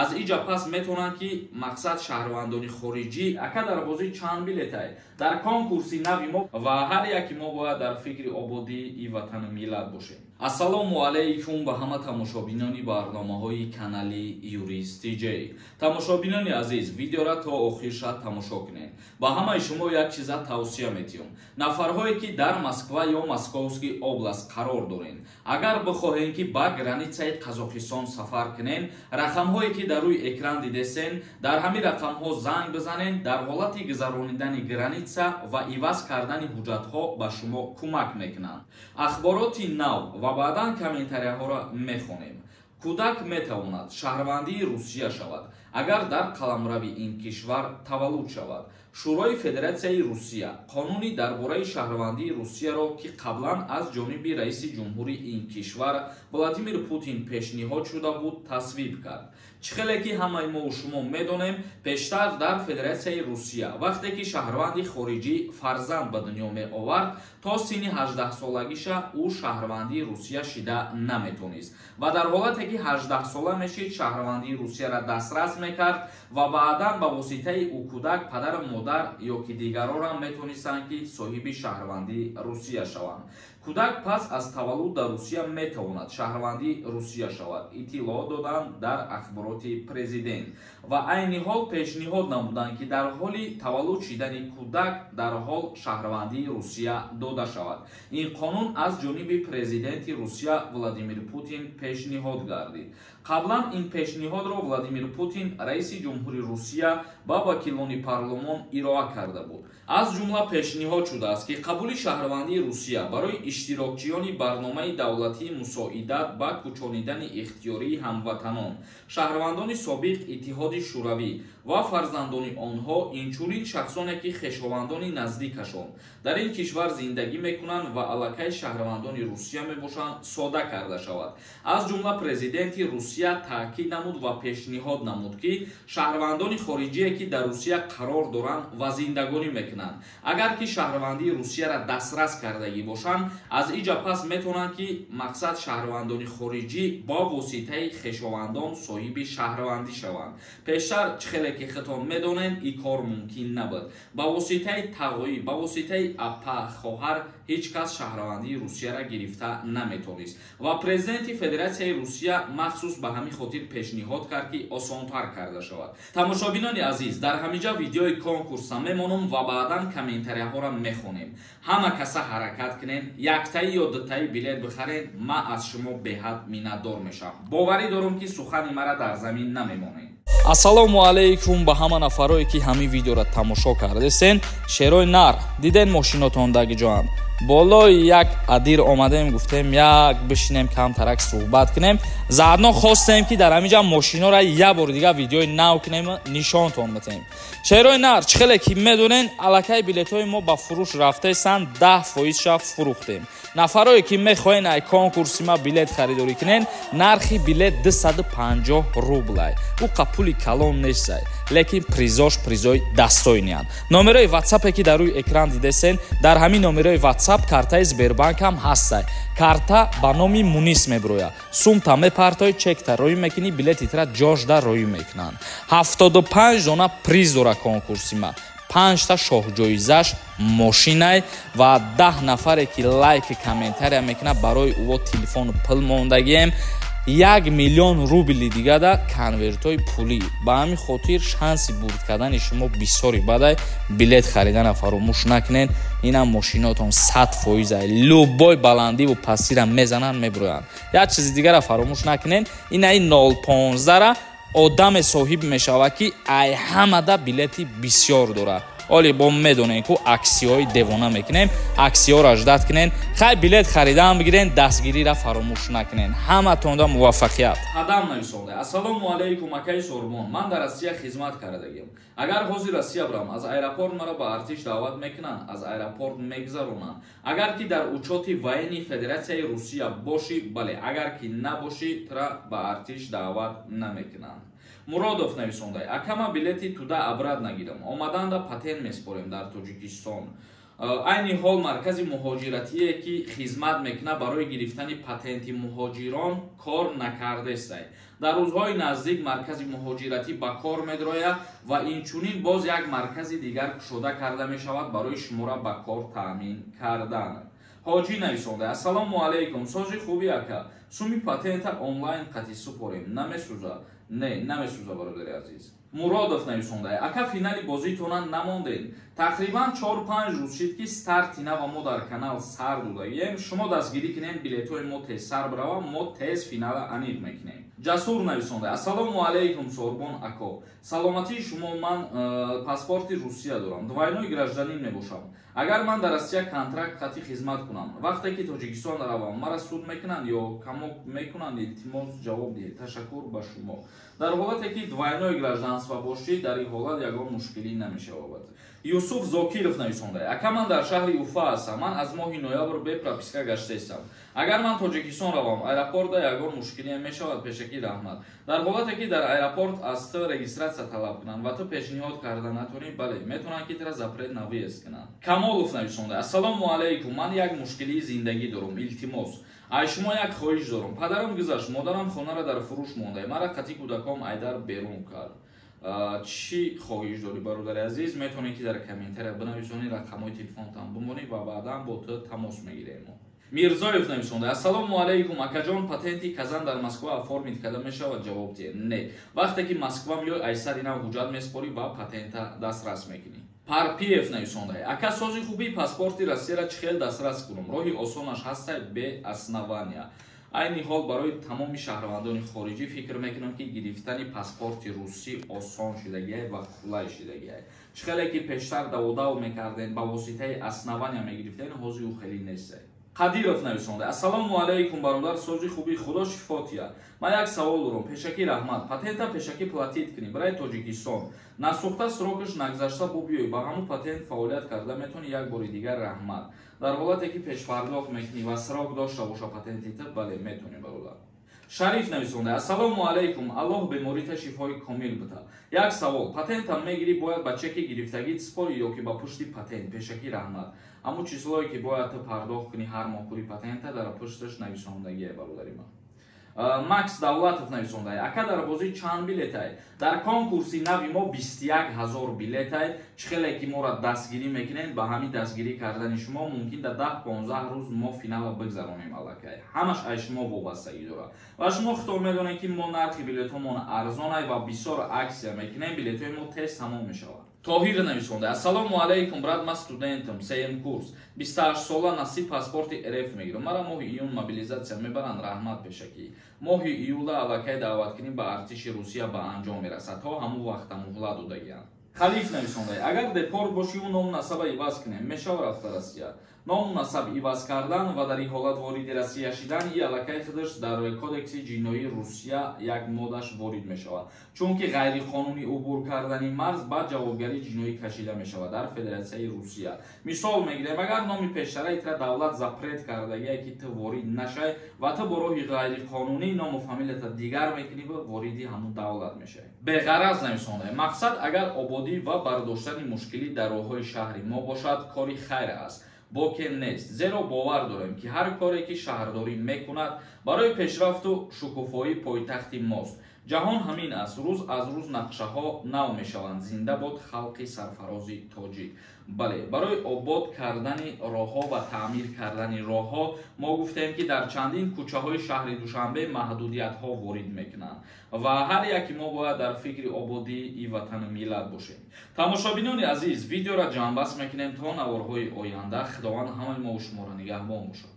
аз иҷа пас метавонанд ки мақсад шаҳрвандони хориҷӣ ака дар бозии чанд билетай дар конкурси нави мо ва ҳар яки мо бояд дар фикри ободии ватани миллат бошем. Ассалому алайкум ба ҳама тамошобинони барномаҳои канали Юрист TJ. Тамошобинони азиз, видеоро то охир шад тамошо кунед. Ба ҳамаи шумо як чиза тавсия метиҳам. Нафарҳое ки дар Москва ё Московский област қарор доред, агар бихоҳем ки ба границаи Қазоқистон сафар кунед, рақамҳое ки дар рӯи экран дидесен, дар ҳамин рақамҳо занг бизанед, дар ҳолати гузаронидани граница ва иваз кардани ҳуҷҷатҳо ба шумо кӯмак мекунанд. Ахбороти нав ва баъдан комментарияҳоро мехонем. Кӯдак метавонад шаҳрвандии Русия шавад, агар дар қаламрави ин кишвар таваллуд шавад. Шӯрои Федератсияи Русия қонуни дар бораи шаҳрвандии Русияро ки қаблан аз ҷониби раиси ҷумҳури ин кишвар Владимир Путин пешниҳод шуда буд, тасвиб кард. Чӣ хеле ки ҳамаи мо шумо медонем, пештар дар Федератсияи Русия вақте ки шаҳрванди хориҷӣ фарзанд ба дунё меовард, то синни 18-солагиша ӯ шаҳрвандии Русия шида наметонист ва дар ҳолате ки 18-сола мешид, шаҳрвандии Русияро дастрас мекард ва баъдан ба воситаи ӯ кӯдак падару модар ё ки дигаронам метонистанд ки соҳиби шаҳрвандии Русия шаванд. Кӯдак пас аз таваллуд дар Русия метавонад шаҳрвандии Русия шавад, иттилоъ доданд дар ахбороти президент ва айни ҳол пешниҳод намуданд ки дар ҳоли таваллуд шидани кӯдак дар ҳол шаҳрвандии Русия дода шавад. Ин қонун аз ҷониби президенти Русия Владимир Путин пешниҳод гардид. Қаблан ин пешниҳодро Владимир Путин раиси ҷумҳури Русия ба вакилони парлумон ироа карда буд. Аз ҷумла пешниҳод шудааст ки қабули шаҳрвандии Русия барои иштирокчиёни барномаи давлатии мусоидат ба кӯчонидани ихтиёрии ҳамватанон, шаҳрвандони собиқ Иттиҳоди Шӯравӣ ва фарзандони онҳо, инчунин шахсоне ки хешовандони наздикашон дар ин кишвар зиндагӣ мекунанд ва аллакай шаҳрвандони Русия мебошанд, сода карда шавад. Аз ҷумла президенти Русия таъкид намуд ва пешниҳод намуд ки шаҳрвандони хориҷие ки дар Русия қарор доранд ва зиндагонӣ мекунанд, агар ки шаҳрвандии Русияро дастрас кардагӣ бошанд, аз иҷа пас метавонанд ки мақсад шаҳрвандони хориҷӣ бо воситаи хешовандон соҳиби шаҳрвандӣ шаванд. Пештар чӣ хеле ки хитоб медонем, ин кор мумкин набуд. Ба воситаи тағоӣ, ба воситаи апа хоҳар ҳеҷ кас шаҳрвандии Русияро гирифта наметонист ва президенти Федератсияи Русия махсус ба ҳамин хотир пешниҳод кард ки осонтар карда шавад. Тамошобинони азиз, дар ҳаминҷа видеои конкурса мемонам ва баъдан комментарияҳоро мехонем. Ҳама каса ҳаракат кунед, яктаи ё дутаи билет бихаред, ман аз шумо беҳад миннатдор мешавам. боварӣ дорам ки сухани мара дар замин намемонед. Ассалому алайкум ба ҳама нафарое ки ҳамин видеоро тамошо кардесен. Шерои нар диден мошинотон даги ҷоан. Болои як адир омадем, гуфтем як бишинем камтарак суҳбат кунем. Заъдно хостем ки дар ҳаминҷа мошиноро як бори дига видеои нав кунем, нишонтон метем. Шерои нар чӣ хеле ки медонен, аллакай билетҳои мо ба фурӯш рафтаистанд, 10% фурӯхтем. Нафарое ки мехоҳен ай конкурси ма билет харидорӣ кунен, нархи билет 250 рублай. Ӯ қапули калон нестай, лекин призош призои дастоиниян. Номерои WhatsApp ки дар рӯи экран дидесен, дар ҳамин номерои WhatsApp картаи Сбербанк ҳам ҳастай. Карта ба номи Мунис меброяд. Сумта мепартои чекта роӣ мекунӣ, билетитра ҷошда роӣ мекунанд. 75 дона приз дора конкурси ма. 5 та шоҳҷоизаш мошинай ва 10 нафаре ки лайки комментария мекунад, барои ӯ телефону пул мондагием 1 миллион рубли дига да конвертҳои пулӣ. Ба ҳамин хотир шанси бурд кардани шумо бисёри бадай. Билет харидана фаромӯш накунед. Инам мошинотон 100% любой баландиву пастира мезананд, меброянд. як чизи дигаро фаромӯш накунед. Инаи 015-ра одаме соҳиб мешавад ки ай ҳамада билети бисёр дорад. оли бо медонен ку аксияҳои девона мекунем, аксияҳоро аждат кунен. хай билет харидан бигирен, дастгириро фаромӯш накунен. ҳаматонда муваффақият. Қадам нависонда. Ассалому алайкум акай Сормон. Ман дар Россия хизмат кардагим. Агар ҳозир Россия бурам, аз аэропорт маро ба артиш даъват мекунанд, аз аэропорт мегзаронанд. Агар ки дар учёти военни Федератсияи Русия бошӣ, бале, агар ки набошӣ, тра ба артиш даъват намекунанд. Муродов нависондай. Акама билети туда абрад нагирам. Омаданда патент меспорем дар Тоҷикистон. айни ҳол маркази муҳоҷиратие ки хизмат мекунад барои гирифтани патенти муҳоҷирон кор накардестай. дар рӯзҳои наздик маркази муҳоҷиратӣ ба кор медрояд ва инчунин боз як маркази дигар кушода карда мешавад барои шуморо ба кор таъмин кардан. ҳоҷӣ нависонда: ассалому алайкум, созӣ хуби ака, суми патента онлайн қатъи супорем, намесӯза? Не, намесӯза бародари азиз. Муродов нависонда: ака, финали бозитона намондем, тақрибан 4-5 рӯз шид ки старти нава мо дар канал сар додагем, шумо дастгирӣ кунем, билетҳои мо тез сар барава, мо тез финала аниқ мекунем. Ҷасур нависонда: ассалому алайкум Сорбон ако, саломатии шумо, ман паспорти Русия дорам, двойной гражданин мебошам. Агар ман дар Россия контракт қатъи хизмат кунам, вақте ки Тоҷикистон равам, мара суд мекунанд ё камок мекунанд? илтимос ҷавоб диҳед. Ташаккур ба шумо. дар ҳолате ки двойной гражданство бошид, дар ин ҳолат ягон мушкилӣ намешавад. Юсуф Зокиров нависонда: ака, ман дар шаҳри Уфа ҳастам, ман аз моҳи ноябр бе прописка гаштаистам. Агар ман Тоҷикистон равам, аэропортда ягон мушкилӣ мешавад? Пешакӣ раҳмат. дар ҳолате ки дар аэропорт аз ту регистратсия талаб кунанд ва ту пешниҳод карда натонӣ, бале, метавонанд ки тра запрет навиест кунанд. Камолов нависонда: ассалому алайкум, ман як мушкилии зиндагӣ дорам, илтимос ай шумо як хоҳиш дорам. Падарам гузашт, модарам хонара дар фурӯш монда, мара қатъи кӯдаком айдар берун кард. чӣ хоҳиш дорӣ бародари азиз? метавонед ки дар комментария бинависонед, рақамҳои телефонтан бимонед ва баъдан бо ту тамос мегирем. Мирзоев нависонда: ассалому алайкум акаҷон, патенти казан дар Москва оформид карда мешавад? ҷавоб диҳед: не. вақте ки Москва меёй, айсари нав ҳуҷҷат месупорӣ, ба патента дастрас мекунӣ. Парпиев нависонда: ака, сози хубии паспорти Россияро чӣ хел дастрас кунам? роҳи осонаш ҳастай бе основания. айни ҳол барои тамоми шаҳрвандони хориҷӣ фикр мекунам ки гирифтани паспорти русӣ осон шидагиай ва қулай шидагиай. чӣ хеле ки пештар даводав мекардем, ба воситаи основания мегирифтем, ҳозир ӯ хеле нестай. Қадиров нависонда: ассалому алайкум бародар, сози хуби, худо шифотия. ман як савол дорам, пешакӣ раҳмат. патента пешакӣ платит кунӣ барои Тоҷикистон, насӯхта срокаш нагзашта бо биёй, ба ҳамун патент фаъолият карда метавонӣ. як бори дигар раҳмат. дар ҳолате ки пешпардохт мекунӣ ва срок дошта боша патентита, бале, метавонӣ бародар. Шариф нависонда: ассалому алайкум, аллоҳ беморита шифои комил бита. як савол, патентам мегирӣ, бояд ба чеки гирифтагит супорӣ ё ки ба пушти патент? пешакӣ раҳмат. ҳамун чизлое ки бояд ту пардохт кунӣ ҳар моҳ пули патента, дар пушташ нависондагие бародари ман. Макс Давлатов нависонда: ака, дар бозӣ чанд билетай? дар конкурси нави мо 21 000 билетай. чӣ хеле ки моро дастгирӣ мекунед, ба ҳамин дастгирӣ кардани шумо мумкин да 10-15 рӯз мо финала бигзаронем аллакай. ҳамаш ай шумо вобастагӣ дорад. ва шумо худтон медонед ки мо нархи билетҳомон арзонай ва бисёр аксия мекунем, билетҳои мо тез тамом мешавад. Тоҳир нависонда: ассалому алайкум брат, ман студентам, 3-м курс, 28 сола, насиб паспорти РФ мегирам. мара моҳи июн мобилизатсия мебаранд, раҳмат пешакӣ. моҳи июла аллакай даъват кунӣ ба артиши Русия ба анҷом мерасад, то ҳамун вақта муҳлат додагианд. Халиф нависонда: агар депорт боши ӯ ному насаба иваз кунем, мешава рафта Россия. ному насаб иваз кардан ва дар ин ҳолат вориди Россия шидан, и аллакай худаш дар кодекси ҷиноии Русия як модаш ворид мешавад. чунки ғайриқонунӣ убур кардани марз ба ҷавобгарии ҷиноӣ кашида мешавад дар Федератсияи Русия. мисол мегирем, агар номи пештараи тра давлат запрет кардагие ки ту ворид нашай ва ту бо роҳи ғайриқонунӣ ному фамилията дигар мекунӣ, вориди ҳамун давлат мешай. беғараз нависонда: мақсад агар ободӣ ва бардоштани мушкилӣ дар роҳҳои шаҳри мо бошад, кори хайр аст, боке нест. зеро бовар дорем ки ҳар коре ки шаҳрдорӣ мекунад барои пешрафту шукуфоии пойтахти мост. ҷаҳон ҳамин аст, рӯз аз рӯз нақшаҳо нав мешаванд. зинда бод халқи сарфарози тоҷик. бале, барои обод кардани роҳҳо ва таъмир кардани роҳҳо мо гуфтем ки дар чандин кӯчаҳои шаҳри Душанбе маҳдудиятҳо ворид мекунанд ва ҳар яки мо бояд дар фикри ободии ватани миллат бошем. тамошобинони азиз, видеоро ҷамъбаст мекунем то наворҳои оянда. худованд ҳамаи мо шуморо нигаҳбон бошад.